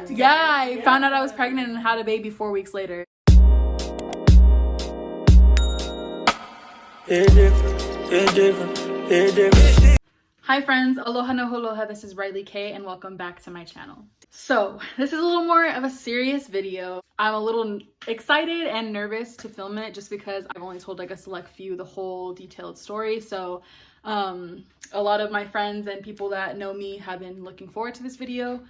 Yeah, I found out I was pregnant and had a baby 4 weeks later. Hi friends, aloha no holoha, this is Riley K and welcome back to my channel. So this is a little more of a serious video. I'm a little excited and nervous to film it just because I've only told like a select few the whole detailed story. So a lot of my friends and people that know me have been looking forward to this video.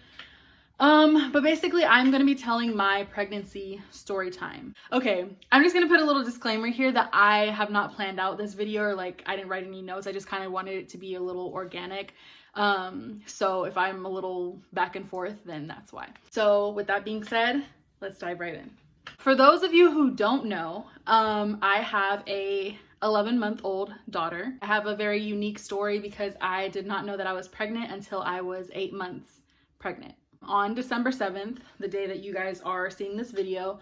But basically I'm gonna be telling my pregnancy story time. Okay, I'm just gonna put a little disclaimer here that I have not planned out this video, or like I didn't write any notes. I just kind of wanted it to be a little organic. So if I'm a little back and forth, then that's why. So with that being said, let's dive right in. For those of you who don't know, I have a 11-month-old daughter. I have a very unique story because I did not know that I was pregnant until I was 8 months pregnant. On December 7th, the day that you guys are seeing this video,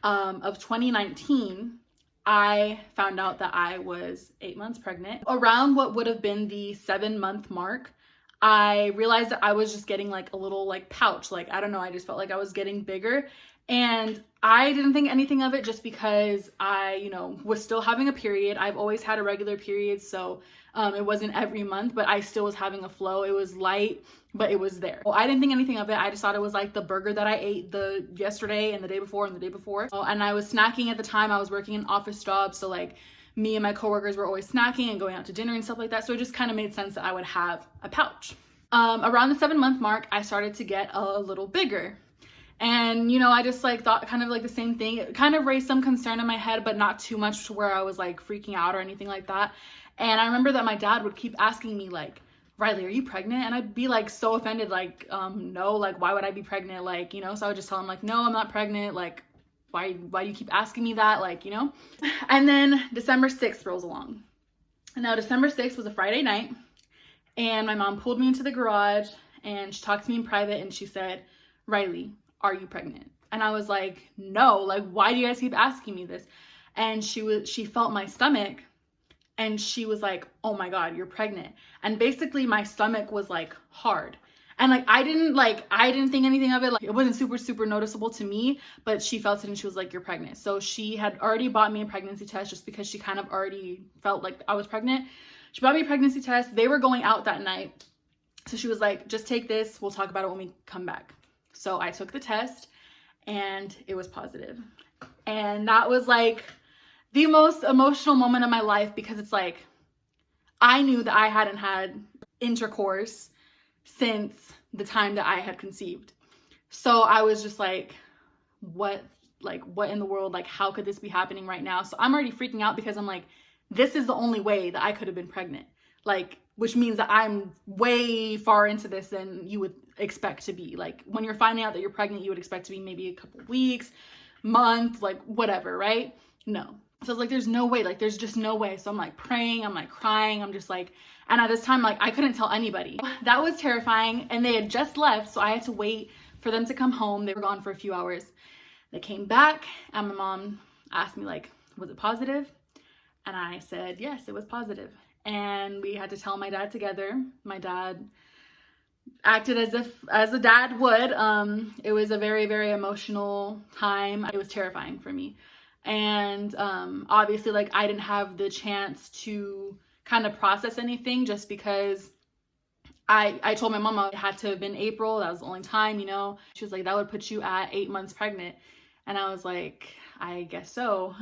of 2019, I found out that I was 8 months pregnant. Around what would have been the 7-month mark, I realized that I was just getting like a little like pouch. Like, I don't know, I just felt like I was getting bigger. And I didn't think anything of it just because I, was still having a period. I've always had a regular period, so it wasn't every month, but I still was having a flow. It was light, but it was there. Well, I didn't think anything of it. I just thought it was like the burger that I ate yesterday and the day before and the day before. And I was snacking at the time. I was working an office job, so like me and my coworkers were always snacking and going out to dinner and stuff like that. So it just kind of made sense that I would have a pouch. Around the 7-month mark, I started to get a little bigger. And, I just like thought kind of like the same thing. It kind of raised some concern in my head, but not too much to where I was like freaking out or anything like that. And I remember that my dad would keep asking me like, Riley, are you pregnant? And I'd be like so offended, like, no, like, why would I be pregnant? Like, so I would just tell him like, no, I'm not pregnant. Like, why do you keep asking me that? Like, And then December 6th rolls along. And now December 6th was a Friday night, and my mom pulled me into the garage and she talked to me in private and she said, Riley, are you pregnant? And I was like, no, like, why do you guys keep asking me this? And she felt my stomach and she was like, oh my God, you're pregnant. And basically my stomach was like hard. And like, I didn't think anything of it. Like, it wasn't super noticeable to me, but she felt it and she was like, you're pregnant. So she had already bought me a pregnancy test just because she kind of already felt like I was pregnant. She bought me a pregnancy test. They were going out that night. So she was like, just take this. We'll talk about it when we come back. So I took the test and it was positive. And that was like the most emotional moment of my life because it's like, I knew that I hadn't had intercourse since the time that I had conceived. So I was just like, what in the world? Like, how could this be happening right now? So I'm already freaking out because I'm like, this is the only way that I could have been pregnant. Like, which means that I'm way far into this than you would expect to be. Like, when you're finding out that you're pregnant, you would expect to be maybe a couple weeks, month, like whatever, right? No. So I was like, there's no way, like, there's just no way. So I'm like praying, I'm like crying, I'm just like, and at this time, like, I couldn't tell anybody. That was terrifying. And they had just left, so I had to wait for them to come home. They were gone for a few hours. They came back and my mom asked me like, was it positive? And I said, yes, it was positive. And we had to tell my dad together. My dad acted as a dad would. It was a very, very emotional time. It was terrifying for me. And obviously, like, I didn't have the chance to kind of process anything just because I told my mama it had to have been April. That was the only time, She was like, that would put you at 8 months pregnant. And I was like, I guess so.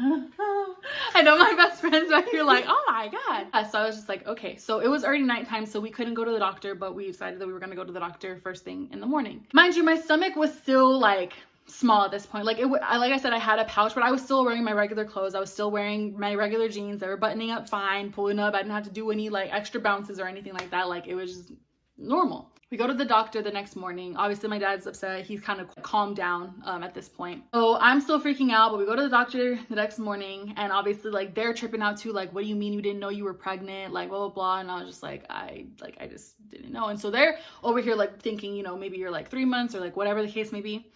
I know my best friends back here like, oh my God. So I was just like, okay. So it was already nighttime, so we couldn't go to the doctor, but we decided that we were going to go to the doctor first thing in the morning. Mind you, my stomach was still like small at this point. Like, like I said, I had a pouch, but I was still wearing my regular clothes. I was still wearing my regular jeans. They were buttoning up fine, pulling up. I didn't have to do any like extra bounces or anything like that. Like, it was just normal. We go to the doctor the next morning. Obviously, my dad's upset. He's kind of calmed down at this point. So I'm still freaking out, but we go to the doctor the next morning, and obviously, like, they're tripping out too. Like, what do you mean you didn't know you were pregnant? Like, blah, blah, blah. And I was just like, I just didn't know. And so they're over here, like, thinking, maybe you're like 3 months or like whatever the case may be.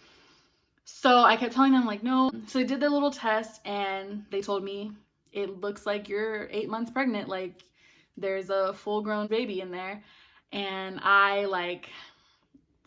So I kept telling them, like, no. So they did their little test, and they told me, it looks like you're 8 months pregnant. Like, there's a full-grown baby in there. And I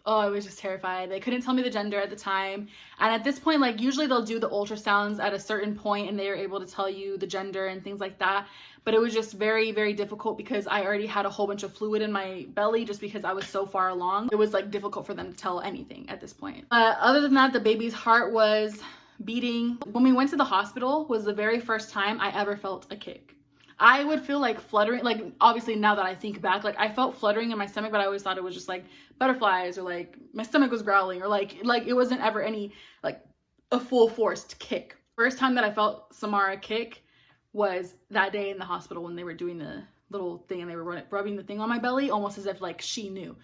Oh, I was just terrified. They couldn't tell me the gender at the time. And at this point, like usually they'll do the ultrasounds at a certain point and they are able to tell you the gender and things like that. But it was just very, very difficult because I already had a whole bunch of fluid in my belly just because I was so far along. It was like difficult for them to tell anything at this point. Other than that, the baby's heart was beating. When we went to the hospital was the very first time I ever felt a kick. I would feel like fluttering, like obviously now that I think back, like I felt fluttering in my stomach, but I always thought it was just like butterflies or like my stomach was growling or like it wasn't ever any like a full forced kick. First time that I felt Samara kick was that day in the hospital when they were doing the little thing and they were rubbing the thing on my belly almost as if like she knew.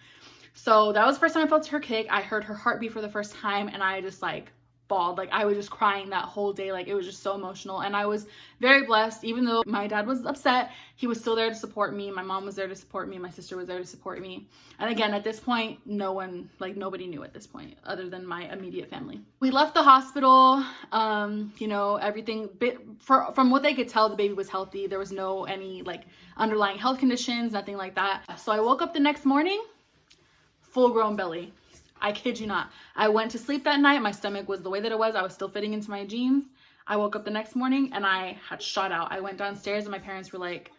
So that was the first time I felt her kick. I heard her heartbeat for the first time and I just like bawled. Like I was just crying that whole day. Like it was just so emotional. And I was very blessed. Even though my dad was upset, he was still there to support me. My mom was there to support me. My sister was there to support me. And again, at this point, nobody knew at this point other than my immediate family. We left the hospital, you know, everything from what they could tell, the baby was healthy. There was no any like underlying health conditions, nothing like that. So I woke up the next morning, full grown belly. I kid you not. I went to sleep that night. My stomach was the way that it was. I was still fitting into my jeans. I woke up the next morning and I had shot out. I went downstairs and my parents were like,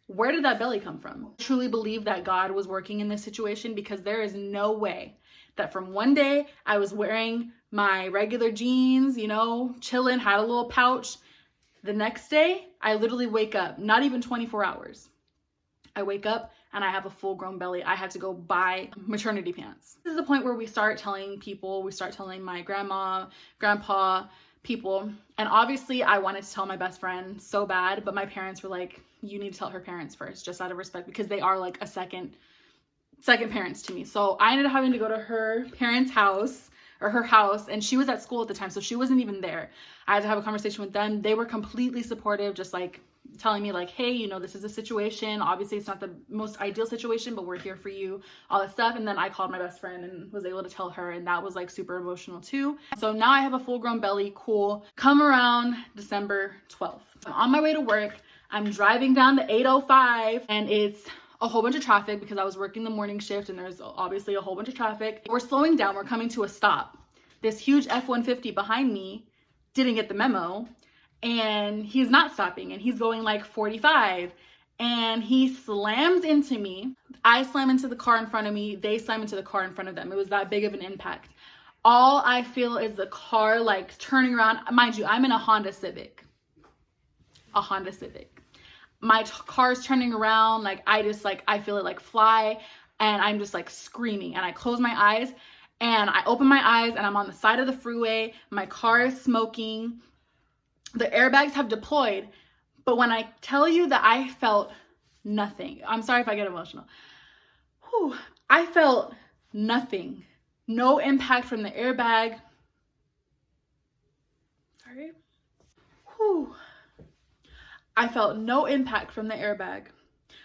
where did that belly come from? I truly believe that God was working in this situation because there is no way that from one day I was wearing my regular jeans, you know, chilling, had a little pouch. The next day, I literally wake up, not even 24 hours. I wake up and I have a full grown belly. I had to go buy maternity pants. This is the point where we start telling people, we start telling my grandma, grandpa, people. And obviously I wanted to tell my best friend so bad, but my parents were like, you need to tell her parents first, just out of respect, because they are like a second parents to me. So I ended up having to go to her parents' house or her house, and she was at school at the time, so she wasn't even there. I had to have a conversation with them. They were completely supportive, just like telling me like, hey, you know, this is a situation. Obviously it's not the most ideal situation, but we're here for you, all that stuff. And then I called my best friend and was able to tell her, and that was like super emotional too. So now I have a full grown belly, cool. Come around December 12th. I'm on my way to work. I'm driving down the 805 and it's a whole bunch of traffic because I was working the morning shift and there's obviously a whole bunch of traffic. We're slowing down, we're coming to a stop. This huge F-150 behind me didn't get the memo and he's not stopping and he's going like 45 and he slams into me. I slam into the car in front of me, they slam into the car in front of them. It was that big of an impact. All I feel is the car like turning around. Mind you, I'm in a Honda Civic. My car's turning around, like I feel it like fly and I'm just like screaming and I close my eyes and I open my eyes and I'm on the side of the freeway. My car is smoking. The airbags have deployed. But when I tell you that I felt nothing, I'm sorry if I get emotional. I felt nothing. No impact from the airbag. Sorry. I felt no impact from the airbag.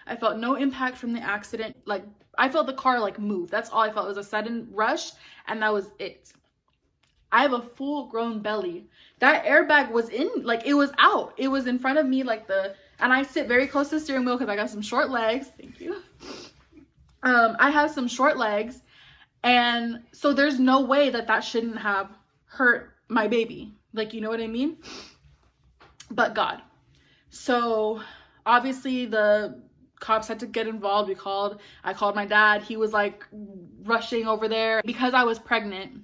I felt no impact from the accident. Like I felt the car like move. That's all I felt. It was a sudden rush and that was it. I have a full grown belly. That airbag was in, like it was out. It was in front of me like and I sit very close to the steering wheel because I got some short legs. Thank you. I have some short legs. And so there's no way that shouldn't have hurt my baby. Like, you know what I mean? But God. So obviously the cops had to get involved. I called my dad. He was like rushing over there. Because I was pregnant,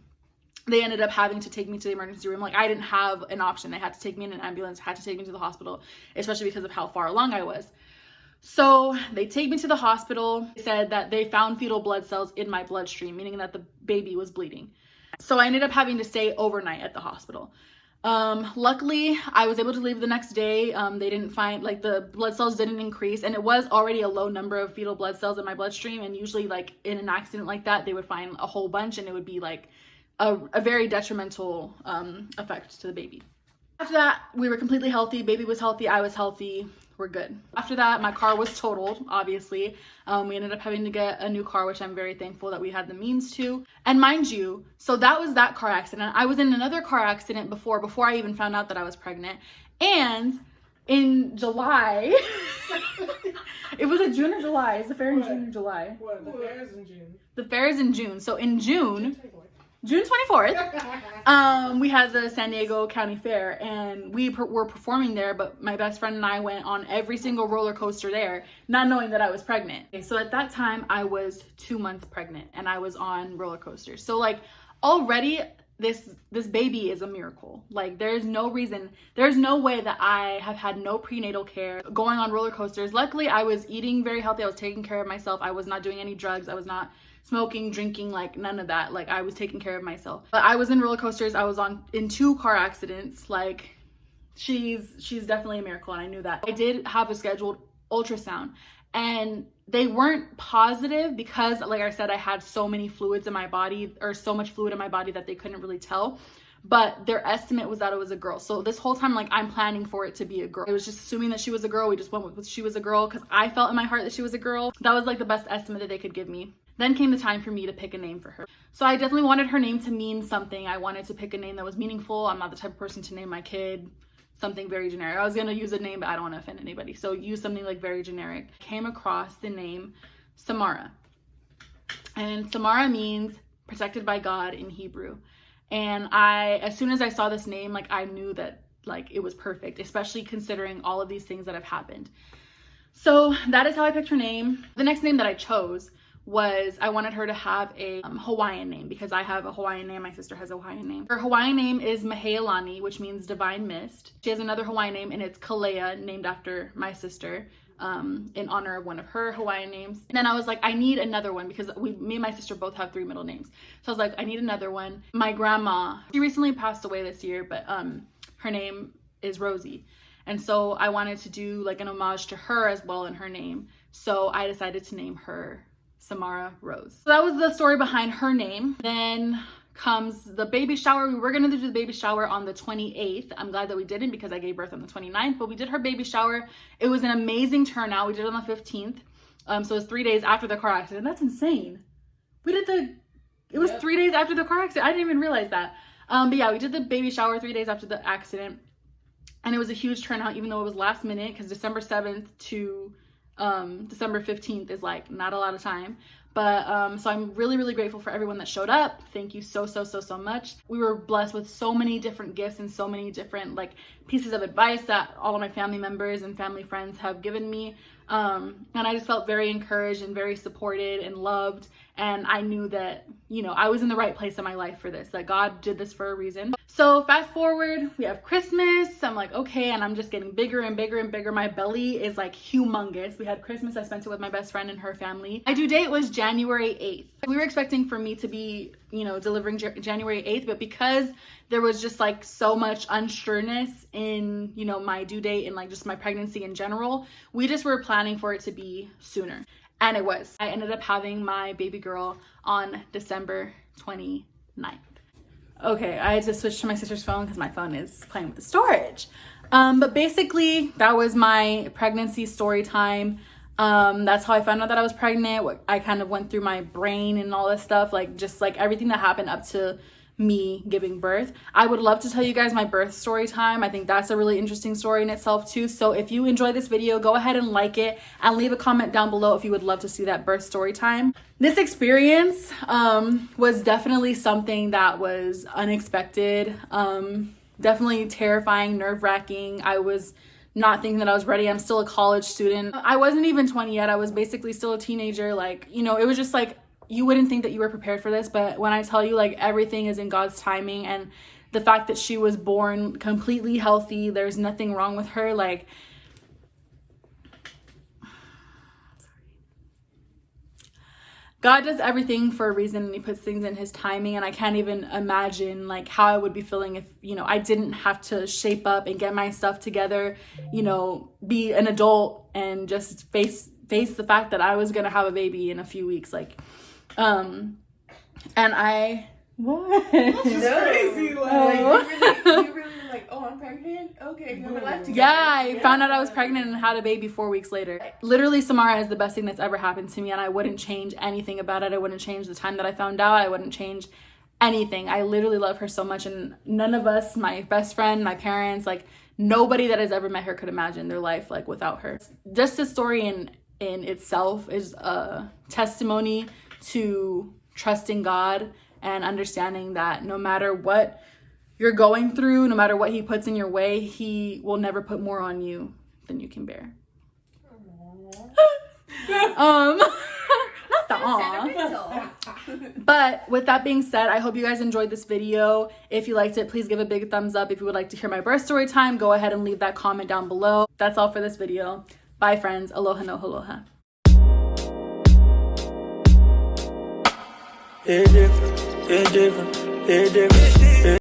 they ended up having to take me to the emergency room. Like I didn't have an option. They had to take me in an ambulance, had to take me to the hospital, especially because of how far along I was. So they take me to the hospital. They said that they found fetal blood cells in my bloodstream, meaning that the baby was bleeding. So I ended up having to stay overnight at the hospital. Luckily I was able to leave the next day. They didn't find, like the blood cells didn't increase and it was already a low number of fetal blood cells in my bloodstream. And usually like in an accident like that, they would find a whole bunch and it would be like a very detrimental effect to the baby. After that, we were completely healthy. Baby was healthy. I was healthy. We're good. After that, my car was totaled, obviously. We ended up having to get a new car, which I'm very thankful that we had the means to. And mind you, so that was that car accident. I was in another car accident before I even found out that I was pregnant. And in July. It was a June or July. It's the fair in June or July. What? The fair is in June. The fair is in June. So in June 24th, we had the San Diego County Fair, and we were performing there, but my best friend and I went on every single roller coaster there, not knowing that I was pregnant. Okay, so at that time, I was 2 months pregnant, and I was on roller coasters. So like already this baby is a miracle. Like there's no way that I have had no prenatal care, going on roller coasters. Luckily, I was eating very healthy. I was taking care of myself. I was not doing any drugs. I was not smoking, drinking, like none of that. Like I was taking care of myself. But I was in roller coasters. I was in 2 car accidents. Like she's definitely a miracle, and I knew that. I did have a scheduled ultrasound, and they weren't positive because, like I said, I had so many fluids in my body, or so much fluid in my body, that they couldn't really tell. But their estimate was that it was a girl. So this whole time, like, I'm planning for it to be a girl. I was just assuming that she was a girl. We just went with she was a girl because I felt in my heart that she was a girl. That was like the best estimate that they could give me. Then came the time for me to pick a name for her. So I definitely wanted her name to mean something. I wanted to pick a name that was meaningful. I'm not the type of person to name my kid something very generic. I was gonna use a name, but I don't want to offend anybody. So use something like very generic. Came across the name Samara. And Samara means protected by God in Hebrew. And as soon as I saw this name, like I knew that like it was perfect, especially considering all of these things that have happened. So that is how I picked her name. The next name that I chose was, I wanted her to have a Hawaiian name, because I have a Hawaiian name. My sister has a Hawaiian name. Her Hawaiian name is Mahealani, which means divine mist. She has another Hawaiian name, and it's Kalea, named after my sister, in honor of one of her Hawaiian names. And then I was like, I need another one, because me and my sister both have 3 middle names. So I was like, I need another one. My grandma, she recently passed away this year, but her name is Rosie. And so I wanted to do like an homage to her as well in her name. So I decided to name her Samara Rose. So that was the story behind her name. Then comes the baby shower. We were gonna do the baby shower on the 28th. I'm glad that we didn't, because I gave birth on the 29th, but we did her baby shower. It was an amazing turnout. We did it on the 15th. So it was 3 days after the car accident. That's insane. It was 3 days after the car accident. I didn't even realize that. But yeah, we did the baby shower 3 days after the accident. And it was a huge turnout, even though it was last minute, because December 7th to December 15th is like not a lot of time. But so I'm really, really grateful for everyone that showed up. Thank you so much. We were blessed with so many different gifts and so many different like pieces of advice that all of my family members and family friends have given me. And I just felt very encouraged and very supported and loved. And I knew that, you know, I was in the right place in my life for this, that God did this for a reason. So fast forward, we have Christmas. I'm like, okay, and I'm just getting bigger and bigger and bigger. My belly is like humongous. We had Christmas. I spent it with my best friend and her family. My due date was January 8th. We were expecting for me to be, you know, delivering January 8th, but because there was just like so much unsureness in, you know, my due date and like just my pregnancy in general, we just were planning for it to be sooner. And it was. I ended up having my baby girl on December 29th. Okay, I had to switch to my sister's phone because my phone is playing with the storage. But basically, that was my pregnancy story time. That's how I found out that I was pregnant. I kind of went through my brain and all this stuff, like just like everything that happened up to me giving birth. I would love to tell you guys my birth story time. I think that's a really interesting story in itself too. So if you enjoy this video, go ahead and like it and leave a comment down below if you would love to see that birth story time. This experience was definitely something that was unexpected, definitely terrifying, nerve-wracking. I was not thinking that I was ready. I'm still a college student. I wasn't even 20 yet. I was basically still a teenager. Like, you know, it was just like, you wouldn't think that you were prepared for this, but when I tell you, like, everything is in God's timing, and the fact that she was born completely healthy, there's nothing wrong with her, like, God does everything for a reason, and he puts things in his timing. And I can't even imagine like how I would be feeling if, you know, I didn't have to shape up and get my stuff together, you know, be an adult and just face the fact that I was gonna have a baby in a few weeks. Like, and I, what? That's crazy. Like, you really like, oh, I'm pregnant? Okay, we're life together. Yeah, I found out I was pregnant and had a baby 4 weeks later. Literally, Samara is the best thing that's ever happened to me, and I wouldn't change anything about it. I wouldn't change the time that I found out. I wouldn't change anything. I literally love her so much, and none of us, my best friend, my parents, like, nobody that has ever met her could imagine their life like without her. Just the story in itself is a testimony to trusting God and understanding that no matter what you're going through, no matter what he puts in your way, he will never put more on you than you can bear. Not the aw. But with that being said, I hope you guys enjoyed this video. If you liked it, please give a big thumbs up. If you would like to hear my birth story time, go ahead and leave that comment down below. That's all for this video. Bye friends. Aloha no aloha. It's different, it's different, it's different.